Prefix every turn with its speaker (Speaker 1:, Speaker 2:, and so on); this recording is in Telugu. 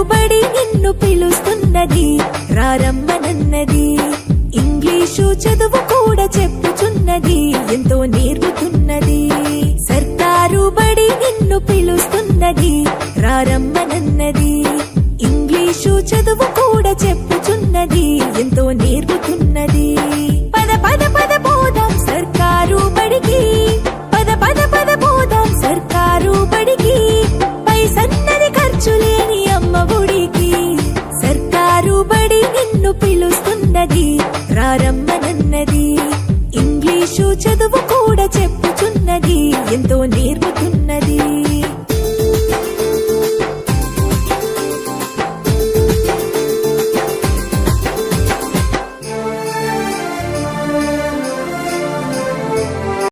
Speaker 1: బడి నిన్ను పిలుస్తున్నది, రారమ్మనన్నది. ఇంగ్లీషు చదువు కూడా చెప్పుచున్నది, ఎంతో నేర్పుతున్నది. సర్కారు బడి నిన్ను పిలుస్తున్నది, రారమ్మనన్నది. ఇంగ్లీషు చదువు కూడా చెప్పుచున్నది, ఎంతో నేర్పుతున్నది.